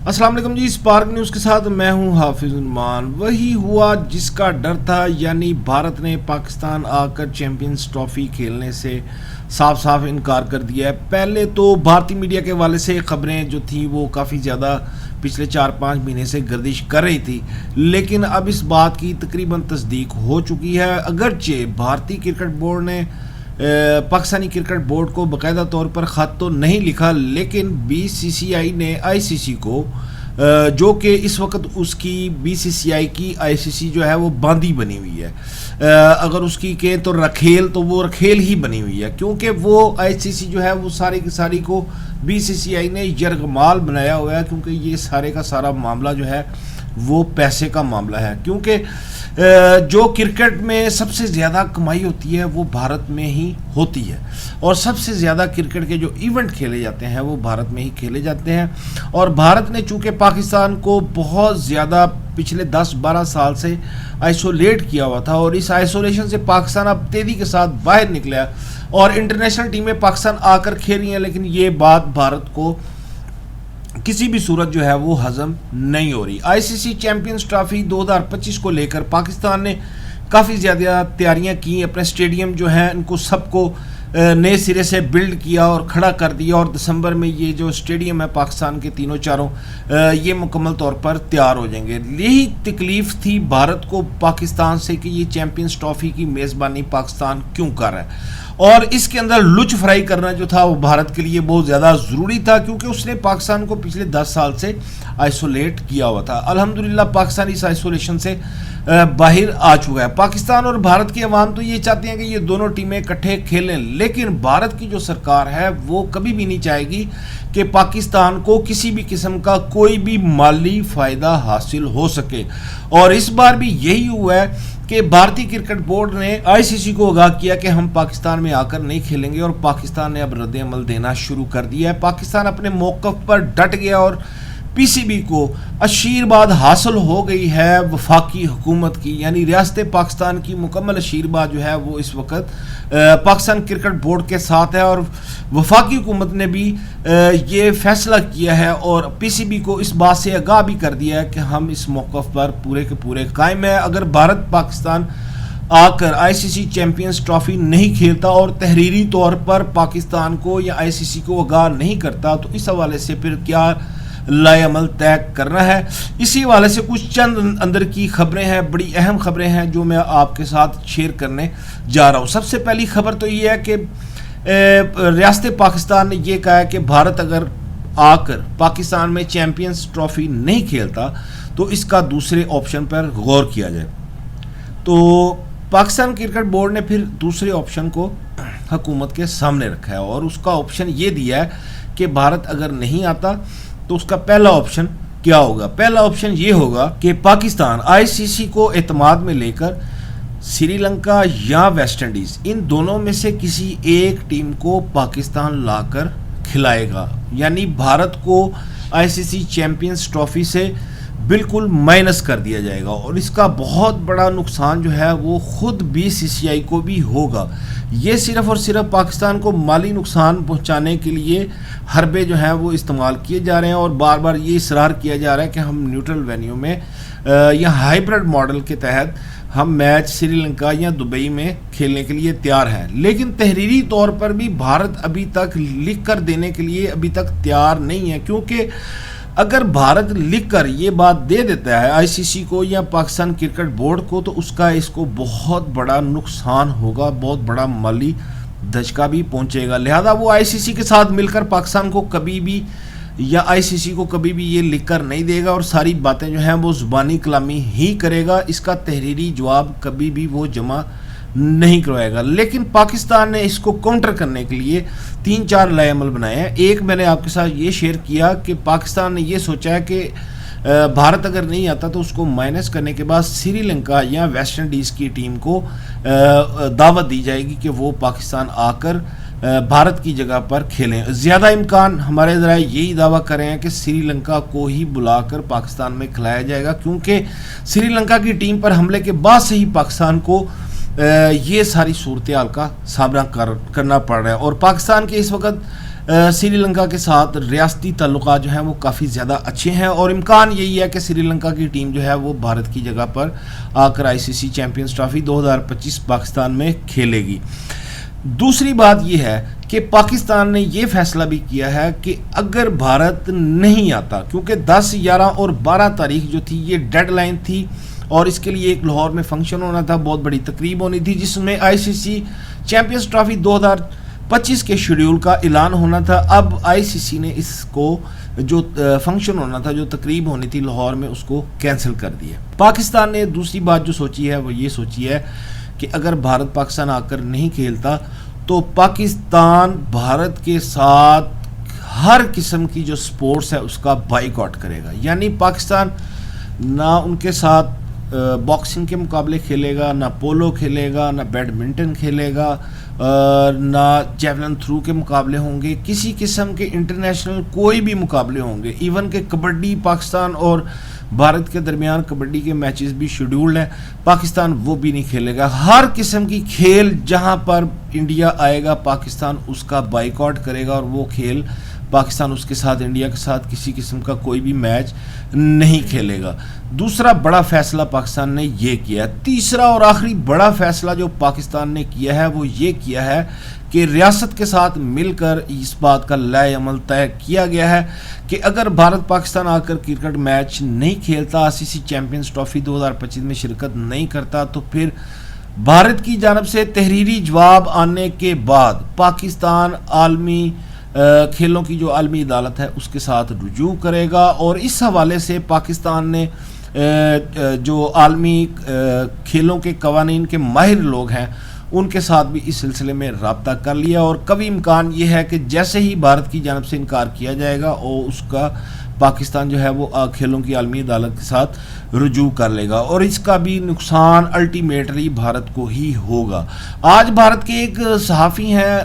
السلام علیکم جی، spark news کے ساتھ میں ہوں حافظ عنمان۔ وہی ہوا جس کا ڈر تھا، یعنی بھارت نے پاکستان آ کر چیمپئنز ٹرافی کھیلنے سے صاف انکار کر دیا ہے۔ پہلے تو بھارتی میڈیا کے حوالے سے خبریں جو تھیں وہ کافی زیادہ پچھلے 4-5 مہینے سے گردش کر رہی تھی، لیکن اب اس بات کی تقریباً تصدیق ہو چکی ہے۔ اگرچہ بھارتی کرکٹ بورڈ نے پاکستانی کرکٹ بورڈ کو باقاعدہ طور پر خط تو نہیں لکھا، لیکن بی سی سی آئی نے آئی سی سی کو، جو کہ اس وقت اس کی بی سی سی آئی کی آئی سی سی جو ہے وہ باندھی بنی ہوئی ہے، اگر اس کی کہیں تو وہ رکھیل ہی بنی ہوئی ہے، کیونکہ وہ آئی سی سی جو ہے وہ ساری کی ساری کو بی سی سی آئی نے یرغمال بنایا ہوا ہے، کیونکہ یہ سارے کا سارا معاملہ جو ہے وہ پیسے کا معاملہ ہے۔ کیونکہ جو کرکٹ میں سب سے زیادہ کمائی ہوتی ہے وہ بھارت میں ہی ہوتی ہے، اور سب سے زیادہ کرکٹ کے جو ایونٹ کھیلے جاتے ہیں وہ بھارت میں ہی کھیلے جاتے ہیں۔ اور بھارت نے چونکہ پاکستان کو بہت زیادہ پچھلے 10-12 سال سے آئسولیٹ کیا ہوا تھا، اور اس آئسولیشن سے پاکستان اب تیزی کے ساتھ باہر نکلا ہے، اور انٹرنیشنل ٹیمیں پاکستان آ کر کھیل رہی ہیں، لیکن یہ بات بھارت کو کسی بھی صورت جو ہے وہ ہضم نہیں ہو رہی۔ آئی سی سی چیمپئنز ٹرافی 2025 کو لے کر پاکستان نے کافی زیادہ تیاریاں کی، اپنے اسٹیڈیم جو ہیں ان کو سب کو نئے سرے سے بلڈ کیا اور کھڑا کر دیا، اور دسمبر میں یہ جو اسٹیڈیم ہے پاکستان کے تینوں چاروں یہ مکمل طور پر تیار ہو جائیں گے۔ یہی تکلیف تھی بھارت کو پاکستان سے کہ یہ چیمپئنز ٹرافی کی میزبانی پاکستان کیوں کر رہا ہے، اور اس کے اندر لچ فرائی کرنا جو تھا وہ بھارت کے لیے بہت زیادہ ضروری تھا، کیونکہ اس نے پاکستان کو پچھلے 10 سال سے آئسولیٹ کیا ہوا تھا۔ الحمدللہ پاکستان اس آئسولیشن سے باہر آ چکا ہے۔ پاکستان اور بھارت کی عوام تو یہ چاہتے ہیں کہ یہ دونوں ٹیمیں اکٹھے کھیلیں، لیکن بھارت کی جو سرکار ہے وہ کبھی بھی نہیں چاہے گی کہ پاکستان کو کسی بھی قسم کا کوئی بھی مالی فائدہ حاصل ہو سکے، اور اس بار بھی یہی ہوا ہے کہ بھارتی کرکٹ بورڈ نے آئی سی سی کو آگاہ کیا کہ ہم پاکستان میں آ کر نہیں کھیلیں گے، اور پاکستان نے اب رد عمل دینا شروع کر دیا ہے۔ پاکستان اپنے موقف پر ڈٹ گیا، اور پی سی بی کو آشیرواد حاصل ہو گئی ہے وفاقی حکومت کی، یعنی ریاست پاکستان کی مکمل آشیرواد جو ہے وہ اس وقت پاکستان کرکٹ بورڈ کے ساتھ ہے، اور وفاقی حکومت نے بھی یہ فیصلہ کیا ہے اور پی سی بی کو اس بات سے آگاہ بھی کر دیا ہے کہ ہم اس موقف پر پورے کے پورے قائم ہیں۔ اگر بھارت پاکستان آ کر آئی سی سی چیمپئنز ٹرافی نہیں کھیلتا اور تحریری طور پر پاکستان کو یا آئی سی سی کو آگاہ نہیں کرتا، تو اس حوالے سے پھر کیا لائے عمل طے کرنا ہے، اسی حوالے سے کچھ چند اندر کی خبریں ہیں، بڑی اہم خبریں ہیں جو میں آپ کے ساتھ شیئر کرنے جا رہا ہوں۔ سب سے پہلی خبر تو یہ ہے کہ ریاست پاکستان نے یہ کہا ہے کہ بھارت اگر آ کر پاکستان میں چیمپئنز ٹرافی نہیں کھیلتا تو اس کا دوسرے آپشن پر غور کیا جائے۔ تو پاکستان کرکٹ بورڈ نے پھر دوسرے آپشن کو حکومت کے سامنے رکھا ہے، اور اس کا آپشن یہ دیا ہے کہ بھارت اگر نہیں آتا تو اس کا پہلا آپشن کیا ہوگا۔ پہلا آپشن یہ ہوگا کہ پاکستان آئی سی سی کو اعتماد میں لے کر سری لنکا یا ویسٹ انڈیز، ان دونوں میں سے کسی ایک ٹیم کو پاکستان لا کر کھلائے گا، یعنی بھارت کو آئی سی سی چیمپئنز ٹرافی سے بالکل مائنس کر دیا جائے گا، اور اس کا بہت بڑا نقصان جو ہے وہ خود بی سی سی آئی کو بھی ہوگا۔ یہ صرف اور صرف پاکستان کو مالی نقصان پہنچانے کے لیے حربے جو ہیں وہ استعمال کیے جا رہے ہیں، اور بار بار یہ اصرار کیا جا رہا ہے کہ ہم نیوٹرل وینیو میں یا ہائیبرڈ ماڈل کے تحت ہم میچ سری لنکا یا دبئی میں کھیلنے کے لیے تیار ہیں، لیکن تحریری طور پر بھی بھارت ابھی تک لکھ کر دینے کے لیے ابھی تک تیار نہیں ہے، کیونکہ اگر بھارت لکھ کر یہ بات دے دیتا ہے آئی سی سی کو یا پاکستان کرکٹ بورڈ کو، تو اس کو بہت بڑا نقصان ہوگا، بہت بڑا مالی دھچکا بھی پہنچے گا، لہذا وہ آئی سی سی کے ساتھ مل کر پاکستان کو کبھی بھی یا آئی سی سی کو کبھی بھی یہ لکھ کر نہیں دے گا، اور ساری باتیں جو ہیں وہ زبانی کلامی ہی کرے گا، اس کا تحریری جواب کبھی بھی وہ جمع نہیں کروائے گا۔ لیکن پاکستان نے اس کو کاؤنٹر کرنے کے لیے 3-4 لائے عمل بنائے ہیں۔ ایک میں نے آپ کے ساتھ یہ شیئر کیا کہ پاکستان نے یہ سوچا ہے کہ بھارت اگر نہیں آتا تو اس کو مائنس کرنے کے بعد سری لنکا یا ویسٹ انڈیز کی ٹیم کو دعوت دی جائے گی کہ وہ پاکستان آ کر بھارت کی جگہ پر کھیلیں۔ زیادہ امکان ہمارے ذرائع یہی دعویٰ کر رہے ہیں کہ سری لنکا کو ہی بلا کر پاکستان میں کھلایا جائے گا، کیونکہ سری لنکا کی ٹیم پر حملے کے بعد سے ہی پاکستان کو یہ ساری صورتحال کا سامنا کرنا پڑ رہا ہے، اور پاکستان کے اس وقت سری لنکا کے ساتھ ریاستی تعلقات جو ہیں وہ کافی زیادہ اچھے ہیں، اور امکان یہی ہے کہ سری لنکا کی ٹیم جو ہے وہ بھارت کی جگہ پر آ کر آئی سی سی چیمپئنز ٹرافی 2025 پاکستان میں کھیلے گی۔ دوسری بات یہ ہے کہ پاکستان نے یہ فیصلہ بھی کیا ہے کہ اگر بھارت نہیں آتا، کیونکہ 10، 11 اور 12 تاریخ جو تھی یہ ڈیڈ لائن تھی، اور اس کے لیے ایک لاہور میں فنکشن ہونا تھا، بہت بڑی تقریب ہونی تھی جس میں آئی سی سی چیمپئنز ٹرافی 2025 کے شیڈیول کا اعلان ہونا تھا۔ اب آئی سی سی نے اس کو جو فنکشن ہونا تھا، جو تقریب ہونی تھی لاہور میں، اس کو کینسل کر دیا۔ پاکستان نے دوسری بات جو سوچی ہے وہ یہ سوچی ہے کہ اگر بھارت پاکستان آ کر نہیں کھیلتا تو پاکستان بھارت کے ساتھ ہر قسم کی جو سپورٹس ہے اس کا بائیک آؤٹ کرے گا، یعنی پاکستان نہ ان کے ساتھ باکسنگ کے مقابلے کھیلے گا، نہ پولو کھیلے گا، نہ بیڈمنٹن کھیلے گا، نہ جیولن تھرو کے مقابلے ہوں گے، کسی قسم کے انٹرنیشنل کوئی بھی مقابلے ہوں گے۔ ایون کہ کبڈی پاکستان اور بھارت کے درمیان کبڈی کے میچز بھی شیڈیولڈ ہیں، پاکستان وہ بھی نہیں کھیلے گا۔ ہر قسم کی کھیل جہاں پر انڈیا آئے گا پاکستان اس کا بائیک آؤٹ کرے گا، اور وہ کھیل پاکستان اس کے ساتھ، انڈیا کے ساتھ کسی قسم کا کوئی بھی میچ نہیں کھیلے گا۔ دوسرا بڑا فیصلہ پاکستان نے یہ کیا ہے۔ تیسرا اور آخری بڑا فیصلہ جو پاکستان نے کیا ہے وہ یہ کیا ہے کہ ریاست کے ساتھ مل کر اس بات کا لائحہ عمل طے کیا گیا ہے کہ اگر بھارت پاکستان آ کر کرکٹ میچ نہیں کھیلتا، آئی سی سی چیمپئنز ٹرافی 2025 میں شرکت نہیں کرتا، تو پھر بھارت کی جانب سے تحریری جواب آنے کے بعد پاکستان عالمی کھیلوں کی جو عالمی عدالت ہے اس کے ساتھ رجوع کرے گا، اور اس حوالے سے پاکستان نے جو عالمی کھیلوں کے قوانین کے ماہر لوگ ہیں ان کے ساتھ بھی اس سلسلے میں رابطہ کر لیا، اور کبھی امکان یہ ہے کہ جیسے ہی بھارت کی جانب سے انکار کیا جائے گا اور اس کا پاکستان جو ہے وہ کھیلوں کی عالمی عدالت کے ساتھ رجوع کر لے گا، اور اس کا بھی نقصان الٹیمیٹلی بھارت کو ہی ہوگا۔ آج بھارت کے ایک صحافی ہیں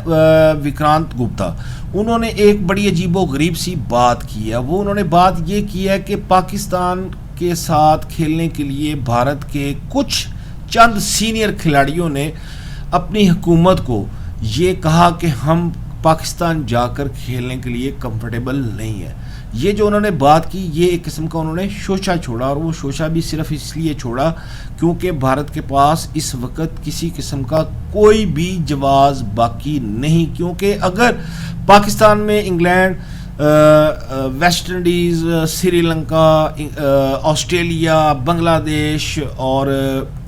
وکرانت گپتا، انہوں نے ایک بڑی عجیب و غریب سی بات کی ہے۔ وہ انہوں نے بات یہ کی ہے کہ پاکستان کے ساتھ کھیلنے کے لیے بھارت کے کچھ چند سینئر کھلاڑیوں نے اپنی حکومت کو یہ کہا کہ ہم پاکستان جا کر کھیلنے کے لیے کمفرٹیبل نہیں ہے۔ یہ جو انہوں نے بات کی یہ ایک قسم کا انہوں نے شوشہ چھوڑا، اور وہ شوشہ بھی صرف اس لیے چھوڑا کیونکہ بھارت کے پاس اس وقت کسی قسم کا کوئی بھی جواز باقی نہیں، کیونکہ اگر پاکستان میں England, West Indies, Sri Lanka, Australia, بنگلہ دیش اور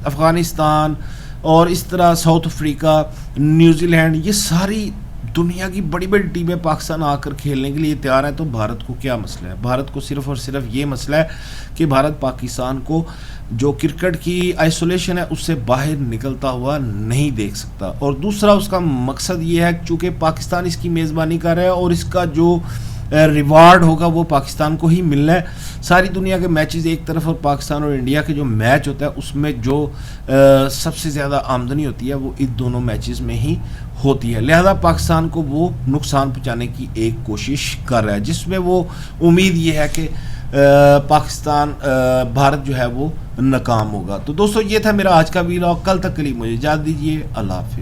افغانستان اور اس طرح ساؤتھ افریقہ، نیوزی لینڈ، یہ ساری دنیا کی بڑی بڑی ٹیمیں پاکستان آ کر کھیلنے کے لیے تیار ہیں، تو بھارت کو کیا مسئلہ ہے؟ بھارت کو صرف اور صرف یہ مسئلہ ہے کہ بھارت پاکستان کو جو کرکٹ کی آئسولیشن ہے اس سے باہر نکلتا ہوا نہیں دیکھ سکتا، اور دوسرا اس کا مقصد یہ ہے چونکہ پاکستان اس کی میزبانی کر رہا ہے اور اس کا جو ریوارڈ ہوگا وہ پاکستان کو ہی ملنا ہے۔ ساری دنیا کے میچز ایک طرف اور پاکستان اور انڈیا کے جو میچ ہوتا ہے اس میں جو سب سے زیادہ آمدنی ہوتی ہے وہ ان دونوں میچز میں ہی ہوتی ہے، لہذا پاکستان کو وہ نقصان پہنچانے کی ایک کوشش کر رہا ہے، جس میں وہ امید یہ ہے کہ پاکستان بھارت جو ہے وہ ناکام ہوگا۔ تو دوستو یہ تھا میرا آج کا ویلاگ، کل تک کے لیے مجھے اجازت دیجیے، اللہ حافظ۔